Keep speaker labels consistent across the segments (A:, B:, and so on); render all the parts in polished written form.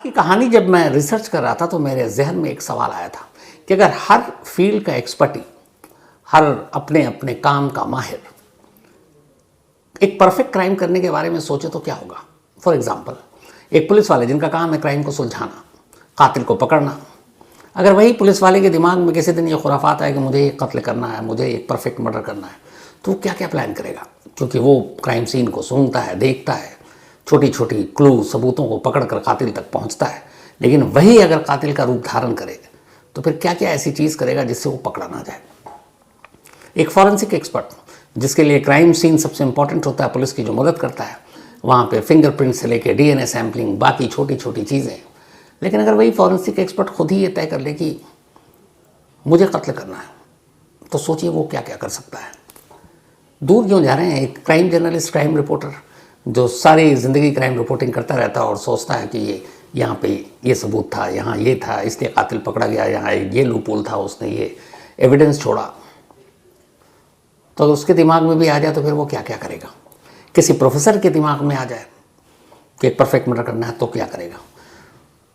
A: की कहानी जब मैं रिसर्च कर रहा था तो मेरे जहन में एक सवाल आया था कि अगर हर फील्ड का एक्सपर्ट ही, हर अपने अपने काम का माहिर एक परफेक्ट क्राइम करने के बारे में सोचे तो क्या होगा। फॉर एग्जाम्पल, एक पुलिस वाले जिनका काम है क्राइम को सुलझाना, कातिल को पकड़ना, अगर वही पुलिस वाले के दिमाग में किसी दिन ये खुराफात है कि मुझे एक कत्ल करना है, मुझे एक परफेक्ट मर्डर करना है, तो वो क्या क्या प्लान करेगा। क्योंकि वो क्राइम सीन को सूंघता है, देखता है, छोटी छोटी क्लू सबूतों को पकड़ कर कातिल तक पहुंचता है। लेकिन वही अगर कातिल का रूप धारण करे तो फिर क्या क्या ऐसी चीज़ करेगा जिससे वो पकड़ा ना जाए। एक फॉरेंसिक एक्सपर्ट जिसके लिए क्राइम सीन सबसे इंपॉर्टेंट होता है, पुलिस की जो मदद करता है, वहाँ पे फिंगरप्रिंट से लेके डीएनए सैम्पलिंग, बाकी छोटी छोटी चीज़ें। लेकिन अगर वही फॉरेंसिक एक्सपर्ट खुद ही ये तय कर ले कि मुझे कत्ल करना है, तो सोचिए वो क्या क्या कर सकता है। दूर क्यों जा रहे हैं, एक क्राइम जर्नलिस्ट, क्राइम रिपोर्टर जो सारी ज़िंदगी क्राइम रिपोर्टिंग करता रहता है और सोचता है कि ये यहाँ पे ये सबूत था, यहाँ ये था, इसलिए कातिल पकड़ा गया, यहाँ ये लूपहोल था, उसने ये एविडेंस छोड़ा, तो अगर उसके दिमाग में भी आ जाए तो फिर वो क्या क्या करेगा। किसी प्रोफेसर के दिमाग में आ जाए कि एक परफेक्ट मर्डर करना है तो क्या करेगा।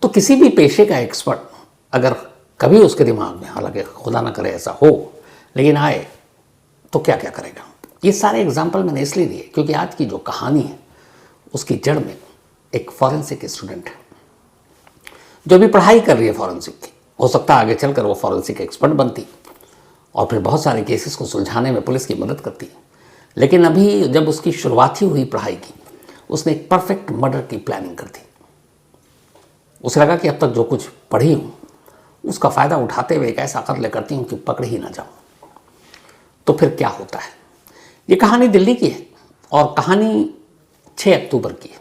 A: तो किसी भी पेशे का एक्सपर्ट अगर कभी उसके दिमाग में, हालांकि खुदा ना करे ऐसा हो, लेकिन आए तो क्या क्या करेगा। ये सारे एग्जाम्पल मैंने इसलिए दिए क्योंकि आज की जो कहानी है उसकी जड़ में एक फॉरेंसिक स्टूडेंट है जो भी पढ़ाई कर रही है फॉरेंसिक की। हो सकता है आगे चलकर वो फॉरेंसिक एक्सपर्ट बनती और फिर बहुत सारे केसेस को सुलझाने में पुलिस की मदद करती। लेकिन अभी जब उसकी शुरुआत ही हुई पढ़ाई की, उसने एक परफेक्ट मर्डर की प्लानिंग कर दी। उसे लगा कि अब तक जो कुछ पढ़ी हूँ उसका फ़ायदा उठाते हुए एक ऐसा कत्ल करती हूँ कि पकड़ ही ना जाऊँ। तो फिर क्या होता है। ये कहानी दिल्ली की है और कहानी 6 अक्टूबर की है।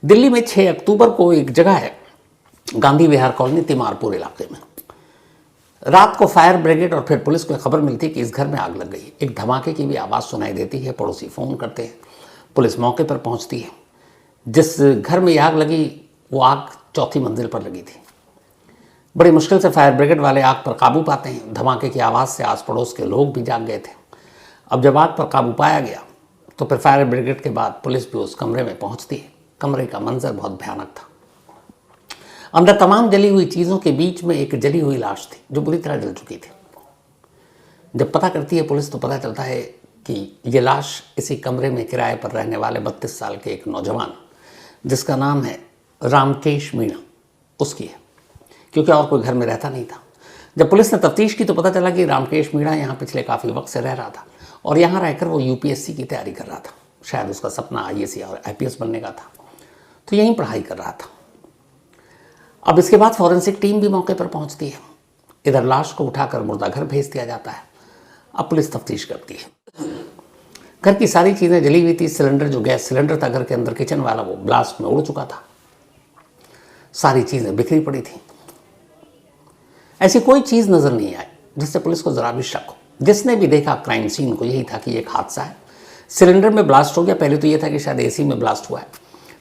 A: दिल्ली में 6 अक्टूबर को एक जगह है, गांधी विहार कॉलोनी, तिमारपुर इलाके में। रात को फायर ब्रिगेड और फिर पुलिस को खबर मिलती है कि इस घर में आग लग गई। एक धमाके की भी आवाज़ सुनाई देती है, पड़ोसी फ़ोन करते हैं, पुलिस मौके पर पहुंचती है। जिस घर में आग लगी वो आग 4थी मंजिल पर लगी थी। बड़ी मुश्किल से फायर ब्रिगेड वाले आग पर काबू पाते हैं। धमाके की आवाज़ से आस पड़ोस के लोग भी जाग गए थे। अब जब आग पर काबू पाया गया तो फिर फायर ब्रिगेड के बाद पुलिस भी उस कमरे में पहुंचती है। कमरे का मंजर बहुत भयानक था। अंदर तमाम जली हुई चीज़ों के बीच में एक जली हुई लाश थी जो बुरी तरह जल चुकी थी। जब पता करती है पुलिस तो पता चलता है कि ये लाश इसी कमरे में किराए पर रहने वाले 32 साल के एक नौजवान जिसका नाम है रामकेश मीणा, उसकी है, क्योंकि और कोई घर में रहता नहीं था। जब पुलिस ने तफ्तीश की तो पता चला कि रामकेश मीणा यहाँ पिछले काफ़ी वक्त से रह रहा था और यहाँ रहकर वो यूपीएससी की तैयारी कर रहा था। शायद उसका सपना आईएएस और आईपीएस बनने का था, तो यहीं पढ़ाई कर रहा था। अब इसके बाद फॉरेंसिक टीम भी मौके पर पहुंचती है। इधर लाश को उठाकर मुर्दाघर भेज दिया जाता है। अब पुलिस तफ्तीश करती है। घर की सारी चीज़ें जली हुई थी। सिलेंडर, जो गैस सिलेंडर था घर के अंदर, किचन वाला, वो ब्लास्ट में उड़ चुका था। सारी चीज़ें बिखरी पड़ी थी। ऐसी कोई चीज़ नज़र नहीं आई जिससे पुलिस को ज़रा भी शक हो। जिसने भी देखा क्राइम सीन को यही था कि एक हादसा है, सिलेंडर में ब्लास्ट हो गया। पहले तो ये था कि शायद एसी में ब्लास्ट हुआ है,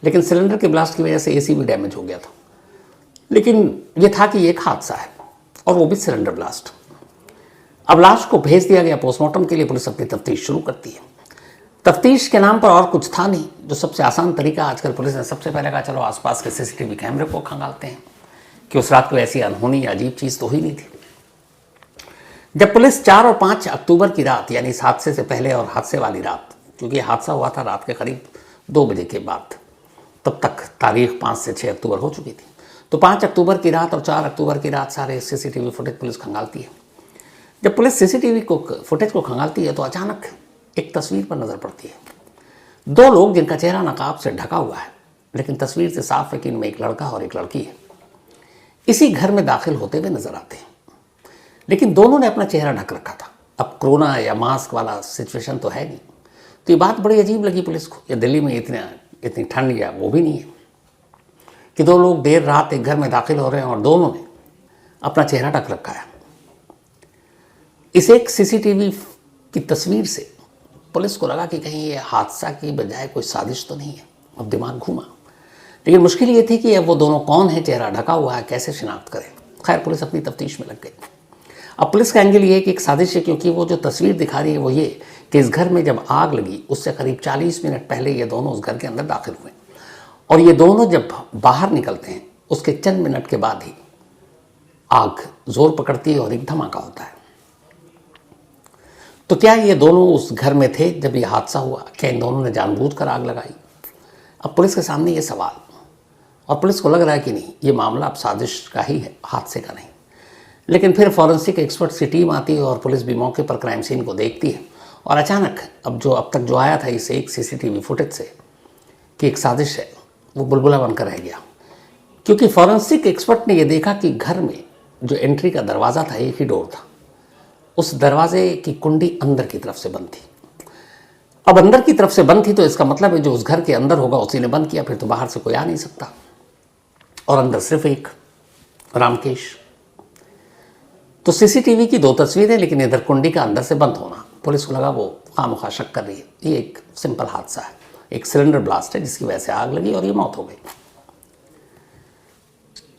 A: लेकिन सिलेंडर के ब्लास्ट की वजह से एसी भी डैमेज हो गया था। लेकिन ये था कि एक हादसा है और वो भी सिलेंडर ब्लास्ट। अब लाश को भेज दिया गया पोस्टमार्टम के लिए। पुलिस अपनी तफ्तीश शुरू करती है। तफ्तीश के नाम पर और कुछ था नहीं। जो सबसे आसान तरीका आजकल पुलिस ने सबसे पहले कहा, चलो आसपास के सीसीटीवी कैमरे को खंगालते हैं कि उस रात को ऐसी अनहोनी अजीब चीज़ तो हुई नहीं थी। जब पुलिस 4 और 5 अक्टूबर की रात, यानी इस हादसे से पहले और हादसे वाली रात, क्योंकि हादसा हुआ था रात के करीब 2 बजे के बाद, तब तक तारीख 5 से 6 अक्टूबर हो चुकी थी, तो 5 अक्टूबर की रात और 4 अक्टूबर की रात सारे सीसीटीवी फुटेज पुलिस खंगालती है। जब पुलिस सीसीटीवी फुटेज को खंगालती है तो अचानक एक तस्वीर पर नज़र पड़ती है। 2 लोग जिनका चेहरा नकाब से ढका हुआ है, लेकिन तस्वीर से साफ है कि इनमें एक लड़का और एक लड़की है। इसी घर में दाखिल होते हुए नजर आते हैं, लेकिन दोनों ने अपना चेहरा ढक रखा था। अब कोरोना या मास्क वाला सिचुएशन तो है नहीं, तो ये बात बड़ी अजीब लगी पुलिस को। या दिल्ली में इतनी ठंड या वो भी नहीं है कि 2 लोग देर रात एक घर में दाखिल हो रहे हैं और दोनों ने अपना चेहरा ढक रखा है। इस एक सीसीटीवी की तस्वीर से पुलिस को लगा कि कहीं ये हादसा की बजाय कोई साजिश तो नहीं है। अब दिमाग घूमा, लेकिन मुश्किल ये थी कि अब वो दोनों कौन है, चेहरा ढका हुआ है, कैसे शिनाख्त करें। खैर पुलिस अपनी तफ्तीश में लग गई। अब पुलिस का एंगल ये है कि एक साजिश है, क्योंकि वो जो तस्वीर दिखा रही है वो ये कि इस घर में जब आग लगी उससे करीब 40 मिनट पहले ये दोनों उस घर के अंदर दाखिल हुए और ये दोनों जब बाहर निकलते हैं उसके चंद मिनट के बाद ही आग जोर पकड़ती है और एक धमाका होता है। तो क्या ये दोनों उस घर में थे जब ये हादसा हुआ? क्या इन दोनों ने जानबूझकर आग लगाई? अब पुलिस के सामने ये सवाल, और पुलिस को लग रहा है कि नहीं, ये मामला अब साजिश का ही है, हादसे का नहीं। लेकिन फिर फॉरेंसिक एक्सपर्ट की टीम आती है और पुलिस भी मौके पर क्राइम सीन को देखती है और अचानक अब तक जो आया था इस एक सीसीटीवी फुटेज से कि एक साजिश है, वो बुलबुला बनकर रह गया। क्योंकि फॉरेंसिक एक्सपर्ट ने यह देखा कि घर में जो एंट्री का दरवाज़ा था एक ही डोर था, उस दरवाजे की कुंडी अंदर की तरफ से बंद थी। अब अंदर की तरफ से बंद थी तो इसका मतलब है जो उस घर के अंदर होगा उसी ने बंद किया, फिर तो बाहर से कोई आ नहीं सकता। और अंदर सिर्फ एक रामकेश। तो सीसीटीवी की 2 तस्वीरें, लेकिन इधर कुंडी का अंदर से बंद होना। पुलिस को लगा वो खामोखा शक कर रही है, ये एक सिंपल हादसा है, एक सिलेंडर ब्लास्ट है जिसकी वजह से आग लगी और ये मौत हो गई।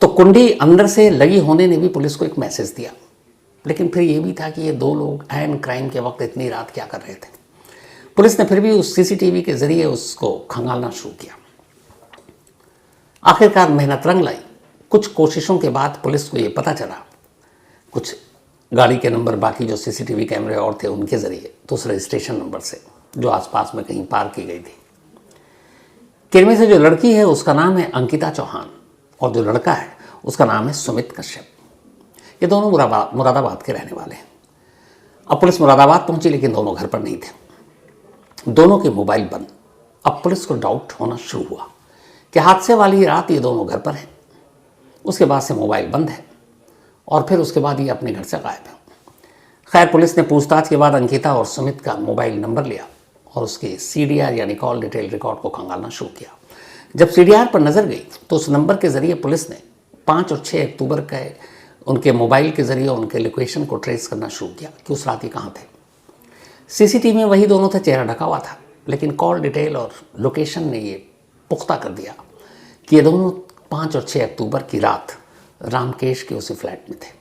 A: तो कुंडी अंदर से लगी होने ने भी पुलिस को एक मैसेज दिया। लेकिन फिर ये भी था कि ये 2 लोग एन क्राइम के वक्त इतनी रात क्या कर रहे थे। पुलिस ने फिर भी उस सीसीटीवी के जरिए उसको खंगालना शुरू किया। आखिरकार मेहनत रंग लाई। कुछ कोशिशों के बाद पुलिस को ये पता चला, कुछ गाड़ी के नंबर बाकी जो सीसीटीवी कैमरे और थे उनके जरिए, दूसरे स्टेशन नंबर से जो आसपास में कहीं पार की गई थी, कि इनमें से जो लड़की है उसका नाम है अंकिता चौहान और जो लड़का है उसका नाम है सुमित कश्यप। ये दोनों मुरादाबाद के रहने वाले हैं। अब पुलिस मुरादाबाद पहुंची लेकिन दोनों घर पर नहीं थे, दोनों के मोबाइल बंद। अब पुलिस को डाउट होना शुरू हुआ कि हादसे वाली रात ये दोनों घर पर हैं, उसके बाद से मोबाइल बंद है और फिर उसके बाद ये अपने घर से गायब है। खैर, पुलिस ने पूछताछ के बाद अंकिता और सुमित का मोबाइल नंबर लिया और उसके CDR यानी कॉल डिटेल रिकॉर्ड को खंगालना शुरू किया। जब CDR पर नज़र गई तो उस नंबर के ज़रिए पुलिस ने 5 और 6 अक्टूबर के उनके मोबाइल के ज़रिए उनके लोकेशन को ट्रेस करना शुरू किया कि उस रात ही कहाँ थे। सीसीटीवी में वही दोनों थे, चेहरा ढका हुआ था, लेकिन कॉल डिटेल और लोकेशन ने ये पुख्ता कर दिया कि ये दोनों 5 और 6 अक्टूबर की रात रामकेश के उसी फ्लैट में थे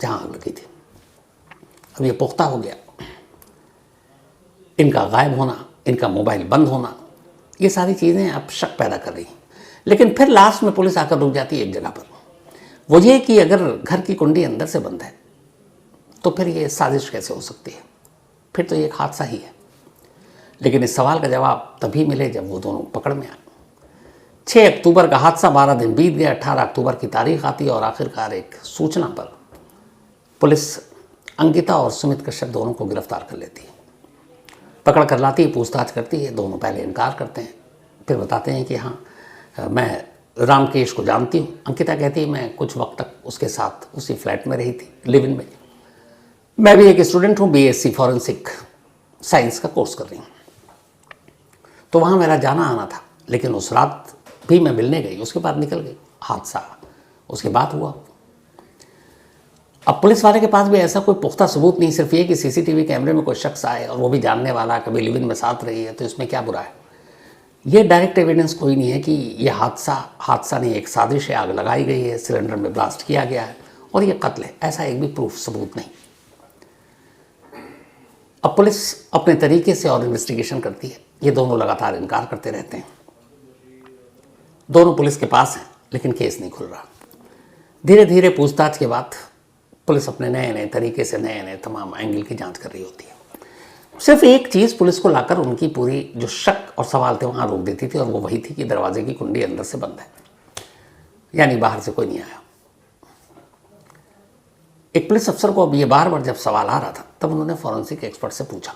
A: जहाँ आग लगी थी। अब ये पुख्ता हो गया, इनका गायब होना, इनका मोबाइल बंद होना, ये सारी चीज़ें अब शक पैदा कर रही हैं। लेकिन फिर लास्ट में पुलिस आकर रुक जाती है एक जगह पर, वो ये कि अगर घर की कुंडी अंदर से बंद है तो फिर ये साजिश कैसे हो सकती है, फिर तो ये एक हादसा ही है। लेकिन इस सवाल का जवाब तभी मिले जब वो दोनों पकड़ में आए। 6 अक्टूबर का हादसा, 12 दिन बीत गया, 18 अक्टूबर की तारीख आती है और आखिरकार एक सूचना पर पुलिस अंकिता और सुमित कश्यप दोनों को गिरफ्तार कर लेती है, पकड़ कर लाती है, पूछताछ करती है। दोनों पहले इनकार करते हैं, फिर बताते हैं कि हाँ मैं रामकेश को जानती हूँ। अंकिता कहती है मैं कुछ वक्त तक उसके साथ उसी फ्लैट में रही थी, लिव इन में। मैं भी एक स्टूडेंट हूँ, BSc फॉरेंसिक साइंस का कोर्स कर रही हूँ, तो वहाँ मेरा जाना आना था। लेकिन उस रात भी मैं मिलने गई, उसके बाद निकल गई। हादसा उसके बाद हुआ। अब पुलिस वाले के पास भी ऐसा कोई पुख्ता सबूत नहीं, सिर्फ ये कि सीसीटीवी कैमरे में कोई शख्स आए और वो भी जानने वाला, कभी लिव इन में साथ रही है, तो इसमें क्या बुरा है। ये डायरेक्ट एविडेंस कोई नहीं है कि ये हादसा नहीं, एक साजिश है, आग लगाई गई है, सिलेंडर में ब्लास्ट किया गया है और ये कत्ल है, ऐसा एक भी प्रूफ सबूत नहीं। अब पुलिस अपने तरीके से और इन्वेस्टिगेशन करती है। ये दोनों लगातार इनकार करते रहते हैं, दोनों पुलिस के पास हैं, लेकिन केस नहीं खुल रहा। धीरे धीरे पूछताछ के बाद पुलिस अपने नए नए तरीके से नए तमाम एंगल की जांच कर रही होती है। सिर्फ एक चीज़ पुलिस को लाकर उनकी पूरी जो शक और सवाल थे वहाँ रोक देती थी, और वो वही थी कि दरवाजे की कुंडी अंदर से बंद है, यानी बाहर से कोई नहीं आया। एक पुलिस अफसर को अब ये बार बार जब सवाल आ रहा था, तब उन्होंने फॉरेंसिक एक्सपर्ट से पूछा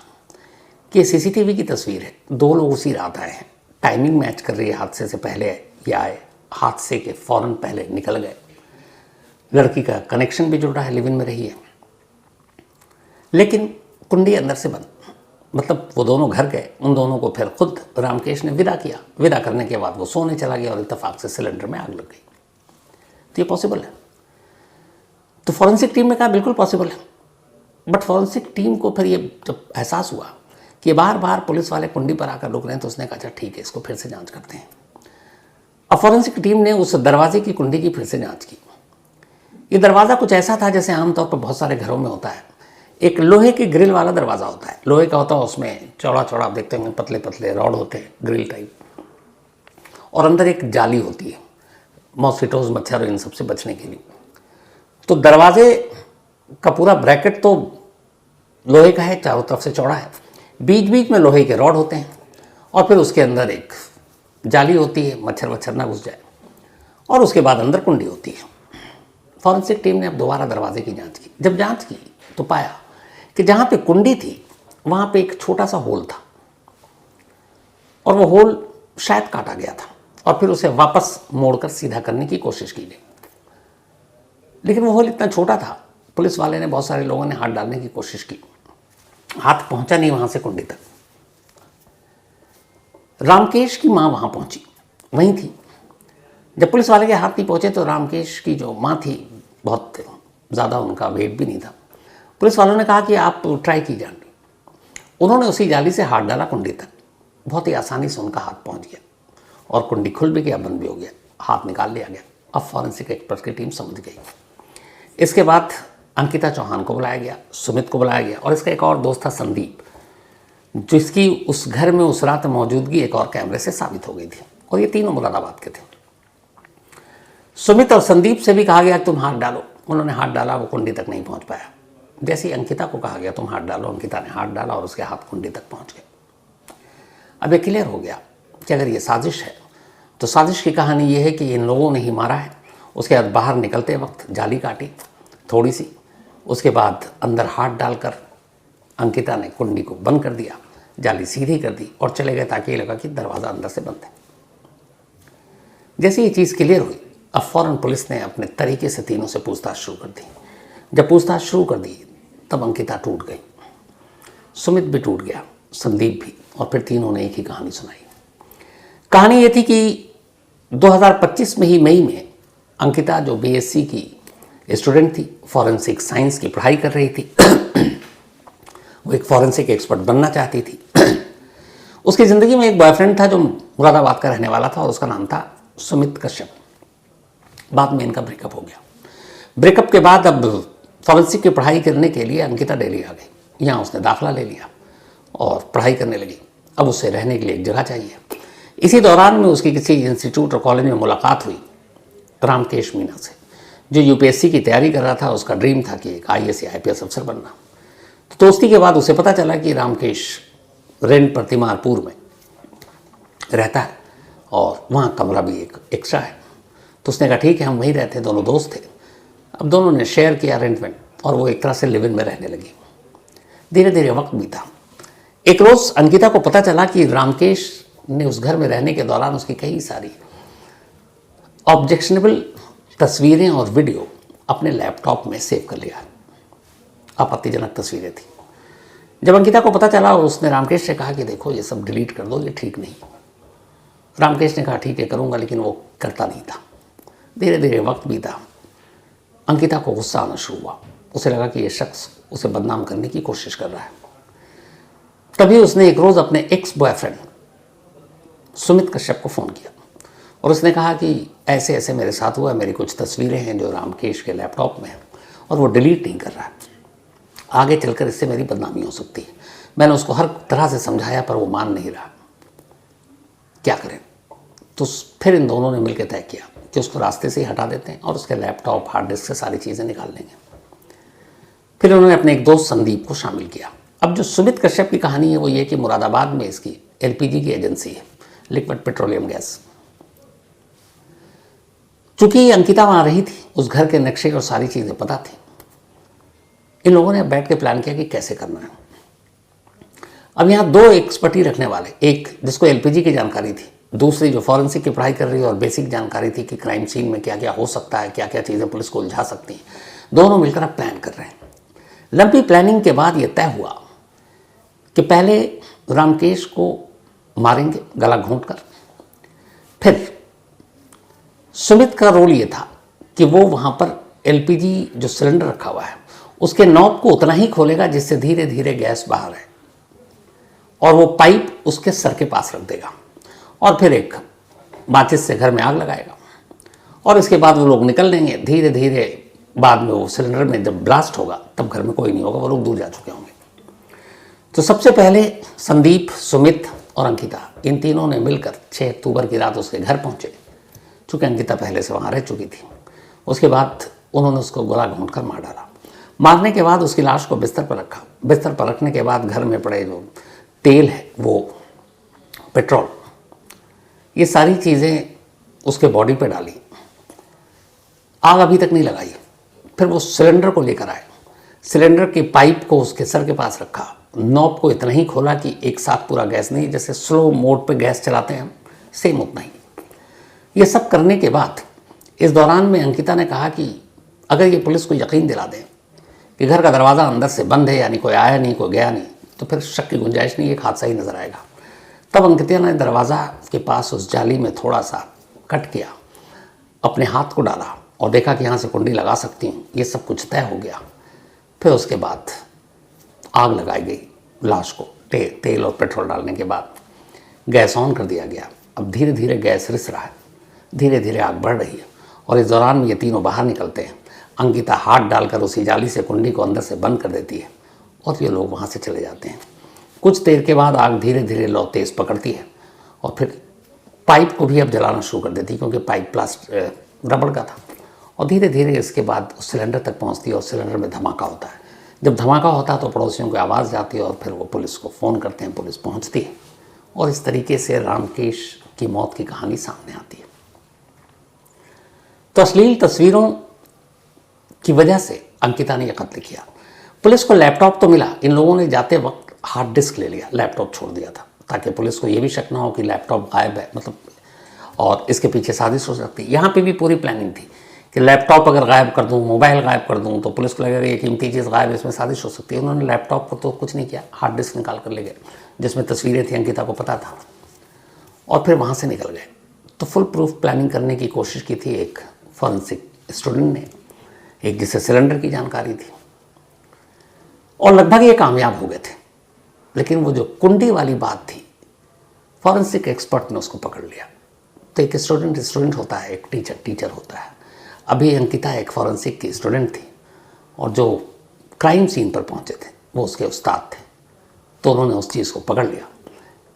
A: कि सीसीटीवी की तस्वीर है, 2 लोग उसी रात आए हैं, टाइमिंग मैच कर रही है, हादसे से पहले ये आए, हादसे के फ़ौरन पहले निकल गए, लड़की का कनेक्शन भी जुड़ रहा है, लिव इन में रही है, लेकिन कुंडी अंदर से बंद। मतलब वो दोनों घर गए, उन दोनों को फिर खुद रामकेश ने विदा किया। विदा करने के बाद वो सोने चला गया और इत्तेफाक से सिलेंडर में आग लग गई। तो ये पॉसिबल है। तो फॉरेंसिक टीम ने कहा बिल्कुल पॉसिबल है, बट फॉरेंसिक टीम को फिर ये जब एहसास हुआ कि बार बार पुलिस वाले कुंडी पर आकर रुक रहे हैं, तो उसने कहा अच्छा ठीक है, इसको फिर से जांच करते हैं। अब फॉरेंसिक टीम ने उस दरवाजे की कुंडी की फिर से जांच की। ये दरवाज़ा कुछ ऐसा था जैसे आमतौर पर बहुत सारे घरों में होता है, एक लोहे की ग्रिल वाला दरवाज़ा होता है, लोहे का होता है, उसमें चौड़ा चौड़ा आप देखते होंगे, पतले पतले रॉड होते हैं, ग्रिल टाइप, और अंदर एक जाली होती है, मॉस्किटोज, मच्छर और इन सबसे बचने के लिए। तो दरवाजे का पूरा ब्रैकेट तो लोहे का है, चारों तरफ से चौड़ा है, बीच बीच में लोहे के रॉड होते हैं और फिर उसके अंदर एक जाली होती है, मच्छर वच्छर ना घुस जाए, और उसके बाद अंदर कुंडी होती है। फॉरेंसिक टीम ने अब दोबारा दरवाजे की जांच की। जब जांच की तो पाया कि जहाँ पे कुंडी थी वहाँ पे एक छोटा सा होल था और वो होल शायद काटा गया था और फिर उसे वापस मोड़कर सीधा करने की कोशिश की गई, लेकिन वो होल इतना छोटा था, पुलिस वाले ने, बहुत सारे लोगों ने हाथ डालने की कोशिश की, हाथ पहुंचा नहीं वहां से कुंडी तक। रामकेश की मां वहां पहुंची, वहीं थी। जब पुलिस वाले के हाथ नहीं पहुंचे तो रामकेश की जो मां थी, बहुत ज़्यादा उनका वेट भी नहीं था। पुलिस वालों ने कहा कि आप ट्राई कीजिए। उन्होंने उसी जाली से हाथ डाला कुंडी तक, बहुत ही आसानी से उनका हाथ पहुंच गया और कुंडी खुल भी गया, बंद भी हो गया, हाथ निकाल लिया गया। अब फॉरेंसिक एक्सपर्ट की टीम समझ गई। इसके बाद अंकिता चौहान को बुलाया गया, सुमित को बुलाया गया और इसका एक और दोस्त था संदीप, जिसकी उस घर में उस रात मौजूदगी एक और कैमरे से साबित हो गई थी, और ये तीनों मुरादाबाद के थे। सुमित और संदीप से भी कहा गया तुम हाथ डालो, उन्होंने हाथ डाला, वो कुंडी तक नहीं पहुंच पाया। जैसे ही अंकिता को कहा गया तुम हाथ डालो, अंकिता ने हाथ डाला और उसके हाथ कुंडी तक पहुंच गए। अब ये क्लियर हो गया कि अगर ये साजिश है तो साजिश की कहानी ये है कि इन लोगों ने ही मारा है। उसके बाद बाहर निकलते वक्त जाली काटी थोड़ी सी, उसके बाद अंदर हाथ डालकर अंकिता ने कुंडी को बंद कर दिया, जाली सीधी कर दी और चले गए, ताकि ये लगा कि दरवाज़ा अंदर से बंद है। जैसे ये चीज़ क्लियर हुई, अब फ़ौरन पुलिस ने अपने तरीके से तीनों से पूछताछ शुरू कर दी। जब पूछताछ शुरू कर दी तब अंकिता टूट गई, सुमित भी टूट गया, संदीप भी, और फिर तीनों ने एक ही कहानी सुनाई। कहानी ये थी कि 2025 में ही मई में अंकिता, जो बीएससी की स्टूडेंट थी, फॉरेंसिक साइंस की पढ़ाई कर रही थी, वो एक फॉरेंसिक एक्सपर्ट बनना चाहती थी। उसकी ज़िंदगी में एक बॉयफ्रेंड था जो मुरादाबाद का रहने वाला था और उसका नाम था सुमित कश्यप। बाद में इनका ब्रेकअप हो गया। ब्रेकअप के बाद अब फॉरेंसिक की पढ़ाई करने के लिए अंकिता दिल्ली आ गई। यहाँ उसने दाखिला ले लिया और पढ़ाई करने लगी। अब उसे रहने के लिए एक जगह चाहिए। इसी दौरान में उसकी किसी इंस्टीट्यूट और कॉलेज में मुलाकात हुई रामकेश मीना से, जो यूपीएससी की तैयारी कर रहा था। उसका ड्रीम था कि एक आईएएस या आईपीएस अफसर बनना। तो दोस्ती के बाद उसे पता चला कि रामकेश रेंट पर तिमारपुर में रहता है और वहाँ कमरा भी एक एक्स्ट्रा है। तो उसने कहा ठीक है, हम वहीं रहते, दोनों दोस्त थे। अब दोनों ने शेयर किया अरेंजमेंट और वो एक तरह से लिव इन में रहने लगी। धीरे धीरे वक्त बीता। एक रोज़ अंकिता को पता चला कि रामकेश ने उस घर में रहने के दौरान उसकी कई सारी ऑब्जेक्शनेबल तस्वीरें और वीडियो अपने लैपटॉप में सेव कर लिया। आपत्तिजनक तस्वीरें थी। जब अंकिता को पता चला, उसने रामकेश से कहा कि देखो ये सब डिलीट कर दो, ये ठीक नहीं। रामकेश ने कहा ठीक है करूँगा, लेकिन वो करता नहीं था। धीरे धीरे वक्त बीता। अंकिता को गुस्सा आना शुरू हुआ। उसे लगा कि ये शख्स उसे बदनाम करने की कोशिश कर रहा है। तभी उसने एक रोज़ अपने एक्स बॉयफ्रेंड सुमित कश्यप को फ़ोन किया और उसने कहा कि ऐसे ऐसे मेरे साथ हुआ, मेरी कुछ तस्वीरें हैं जो रामकेश के लैपटॉप में हैं और वो डिलीट नहीं कर रहा है। आगे चलकर इससे मेरी बदनामी हो सकती है। मैंने उसको हर तरह से समझाया पर वो मान नहीं रहा, क्या करें। तो फिर इन दोनों ने मिलकर तय किया कि उसको रास्ते से ही हटा देते हैं और उसके लैपटॉप, हार्ड डिस्क से सारी चीज़ें निकाल लेंगे। फिर उन्होंने अपने एक दोस्त संदीप को शामिल किया। अब जो सुमित कश्यप की कहानी है वो ये कि मुरादाबाद में इसकी एलपीजी की एजेंसी है, लिक्विड पेट्रोलियम गैस। चूंकि अंकिता वहाँ रही थी, उस घर के नक्शे और सारी चीज़ें पता थी। इन लोगों ने बैठ के प्लान किया कि कैसे करना है। अब यहाँ दो एक्सपर्टी रखने वाले, एक जिसको एलपीजी की जानकारी थी, दूसरी जो फॉरेंसिक की पढ़ाई कर रही है और बेसिक जानकारी थी कि क्राइम सीन में क्या क्या हो सकता है, क्या क्या चीज़ें पुलिस को उलझा सकती हैं। दोनों मिलकर अब प्लान कर रहे हैं। लंबी प्लानिंग के बाद ये तय हुआ कि पहले रामकेश को मारेंगे गला घोंट कर। फिर सुमित का रोल ये था कि वो वहाँ पर एलपीजी जो सिलेंडर रखा हुआ है उसके नॉब को उतना ही खोलेगा जिससे धीरे धीरे गैस बाहर है, और वो पाइप उसके सर के पास रख देगा और फिर एक माचिस से घर में आग लगाएगा और इसके बाद वो लोग निकल लेंगे। धीरे धीरे बाद में वो सिलेंडर में जब ब्लास्ट होगा तब घर में कोई नहीं होगा, वो लोग दूर जा चुके होंगे। तो सबसे पहले संदीप, सुमित और अंकिता, इन तीनों ने मिलकर 6 अक्टूबर की रात उसके घर पहुंचे। चूँकि अंकिता पहले से वहाँ रह चुकी थी। उसके बाद उन्होंने उसको गोला घोंट कर मार डाला। मारने के बाद उसकी लाश को बिस्तर पर रखा। बिस्तर पर रखने के बाद घर में पड़े जो तेल है, वो पेट्रोल, ये सारी चीज़ें उसके बॉडी पे डाली। आग अभी तक नहीं लगाई। फिर वो सिलेंडर को लेकर आए। सिलेंडर की पाइप को उसके सर के पास रखा। नॉब को इतना ही खोला कि एक साथ पूरा गैस नहीं, जैसे स्लो मोड पे गैस चलाते हैं सेम उतना ही। ये सब करने के बाद इस दौरान में अंकिता ने कहा कि अगर ये पुलिस को यकीन दिला दें कि घर का दरवाज़ा अंदर से बंद है, यानी कोई आया नहीं, कोई गया नहीं, तो फिर शक की गुंजाइश नहीं, एक हादसा ही नज़र आएगा। तब अंकिता ने दरवाज़ा के पास उस जाली में थोड़ा सा कट किया, अपने हाथ को डाला और देखा कि यहाँ से कुंडी लगा सकती हूँ। ये सब कुछ तय हो गया। फिर उसके बाद आग लगाई गई लाश को। तेल और पेट्रोल डालने के बाद गैस ऑन कर दिया गया। अब धीरे धीरे गैस रिस रहा है, धीरे धीरे आग बढ़ रही है और इस दौरान में ये तीनों बाहर निकलते हैं। अंकिता हाथ डालकर उसी जाली से कुंडी को अंदर से बंद कर देती है और ये लोग वहाँ से चले जाते हैं। कुछ देर के बाद आग धीरे धीरे लौ तेज़ पकड़ती है और फिर पाइप को भी अब जलाना शुरू कर देती है, क्योंकि पाइप रबड़ का था। और धीरे धीरे इसके बाद उस सिलेंडर तक पहुंचती है और सिलेंडर में धमाका होता है। जब धमाका होता है तो पड़ोसियों को आवाज़ जाती है और फिर वो पुलिस को फ़ोन करते हैं, पुलिस पहुंचती है और इस तरीके से रामकेश की मौत की कहानी सामने आती है। तो अश्लील तस्वीरों की वजह से अंकिता ने यह कत्ल किया। पुलिस को लैपटॉप तो मिला, इन लोगों ने जाते वक्त हार्ड डिस्क ले लिया, लैपटॉप छोड़ दिया था ताकि पुलिस को ये भी शक ना हो कि लैपटॉप गायब है, मतलब, और इसके पीछे साजिश हो सकती है। यहाँ पे भी पूरी प्लानिंग थी कि लैपटॉप अगर गायब कर दूँ, मोबाइल गायब कर दूँ तो पुलिस को लगेगा ये कीमती चीज़ गायब है, इसमें साजिश हो सकती है। उन्होंने लैपटॉप को तो कुछ नहीं किया, हार्ड डिस्क निकाल कर ले गए जिसमें तस्वीरें थी, अंकिता को पता था, और फिर वहाँ से निकल गए। तो फुल प्रूफ प्लानिंग करने की कोशिश की थी एक फॉरेंसिक स्टूडेंट ने, एक जिसे सिलेंडर की जानकारी थी, और लगभग ये कामयाब हो गए थे। लेकिन वो जो कुंडी वाली बात थी, फॉरेंसिक एक्सपर्ट ने उसको पकड़ लिया। तो एक स्टूडेंट होता है, एक टीचर होता है। अभी अंकिता एक फॉरेंसिक की स्टूडेंट थी और जो क्राइम सीन पर पहुंचे थे वो उसके उस्ताद थे। तो उन्होंने उस चीज़ को पकड़ लिया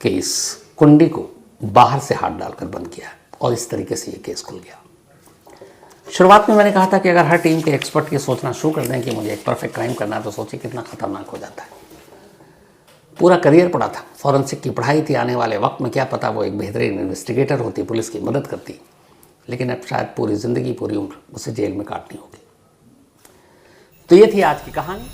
A: कि इस कुंडी को बाहर से हाथ डालकर बंद किया और इस तरीके से ये केस खुल गया। शुरुआत में मैंने कहा था कि अगर हर टीम के एक्सपर्ट ये सोचना शुरू कर दें कि मुझे एक परफेक्ट क्राइम करना है, तो सोचिए कितना खतरनाक हो जाता है। पूरा करियर पड़ा था, फॉरेंसिक की पढ़ाई थी, आने वाले वक्त में क्या पता वो एक बेहतरीन इन्वेस्टिगेटर होती, पुलिस की मदद करती, लेकिन अब शायद पूरी ज़िंदगी, पूरी उम्र उसे जेल में काटनी होगी। तो ये थी आज की कहानी।